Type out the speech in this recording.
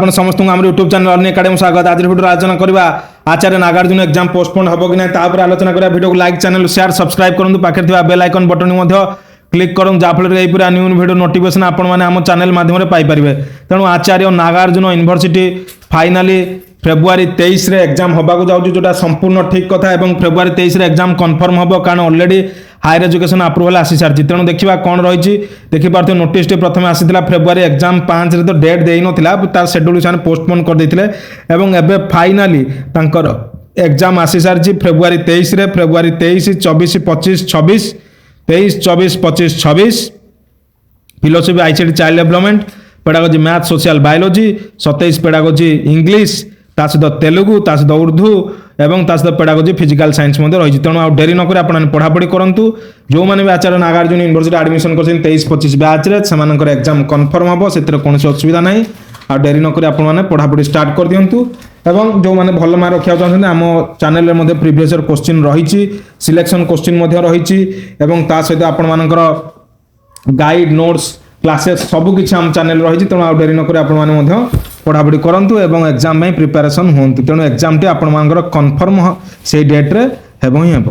ଆପଣ ସମସ୍ତଙ୍କୁ ଆମର ୟୁଟ୍ୟୁବ ଚ୍ୟାନେଲ ଅର୍ନି ଏକାଡେମୀ ସ୍ୱାଗତ। ଆଜି ଭିଡ଼ିଓରେ ଆଲୋଚନା କରିବା ଆଚାର୍ଯ୍ୟ ନାଗାର୍ଜୁନ ଏକ୍ଜାମ ପୋଷ୍ଟପୋନ୍ ହେବ କି ନାହିଁ ତା ଉପରେ ଆଲୋଚନା କରିବା। ଭିଡ଼ିଓକୁ ଲାଇକ୍, ଚ୍ୟାନେଲ ସେୟାର, ସବସ୍କ୍ରାଇବ କରନ୍ତୁ। ପାଖରେ ଥିବା ବେଲ୍ ଆଇକନ୍ ବଟନ୍ ମଧ୍ୟ କ୍ଲିକ୍ କରନ୍ତୁ, ଯାହାଫଳରେ ଏହିପରି ନ୍ୟୁ ଭିଡ଼ିଓ ନୋଟିଫିକେସନ୍ ଆପଣମାନେ ଆମ ଚ୍ୟାନେଲ ମାଧ୍ୟମରେ ପାଇପାରିବେ। ତେଣୁ ଆଚାର୍ଯ୍ୟ ନାଗାର୍ଜୁନ ୟୁନିଭର୍ସିଟି ଫାଇନାଲି ଫେବୃଆରୀ 23 ଏକ୍ଜାମ ହେବାକୁ ଯାଉଛି, ଯେଉଁଟା ସମ୍ପୂର୍ଣ୍ଣ ଠିକ୍ କଥା। ଏବଂ ଫେବୃଆରୀ 23 ଏକ୍ଜାମ କନଫର୍ମ ହେବ, କାରଣ ଅଲରେଡ଼ି ହାୟର ଏଜୁକେସନ୍ ଆପ୍ରୁଭାଲ୍ ଆସିସାରିଛି। ତେଣୁ ଦେଖିବା କ'ଣ ରହିଛି। ଦେଖିପାରୁଥିବେ ନୋଟିସଟି ପ୍ରଥମେ ଆସିଥିଲା ଫେବୃଆରୀ ଏକ୍ଜାମ 5ରେ, ତ ଡେଟ୍ ଦେଇନଥିଲା, ତାର ସେଡ୍ୟୁଲ୍ ସେମାନେ ପୋଷ୍ଟପୋନ୍ କରିଦେଇଥିଲେ। ଏବଂ ଏବେ ଫାଇନାଲି ତାଙ୍କର ଏକ୍ଜାମ ଆସିସାରିଛି ଫେବୃଆରୀ 23ରେ। ଫେବୃଆରୀ 23, 24, 25, 26, 23, 24, 25, 26 philosophy, ICT, child development, pedagogy math, social biology, 27 pedagogy English, ता सहित तेलुगु, ता सहित उर्दू एवं ता सहित पेडागोजी फिजिकल साइंस रही। तेणु आ डेरी नक पढ़ापढ़ी करूँ। जो मैंने भी आचार्य नागार्जुन यूनिवर्सिटी एडमिशन कर 23-25 बैच से एग्जाम कन्फर्म हम, से कौन असुविधा ना। आ डेरी नक पढ़ापढ़ी स्टार्ट कर दिंतु। एवं जो मैंने भल मार्क रखा चाहते आम चैनल में प्रीवियस ईयर क्वेश्चन रही, सिलेक्शन क्वेश्चन रही, ता सहित आपर गाइड, नोट्स, क्लासेस सबकि आम चैनल रही। तेणु आ डेरी नक पढ़ापढ़ी करूँ और एग्जाम प्रिपेरेसन हूँ। तेणु एग्जाम टी आपर कन्फर्म से डेट्रे हेब ही हेब।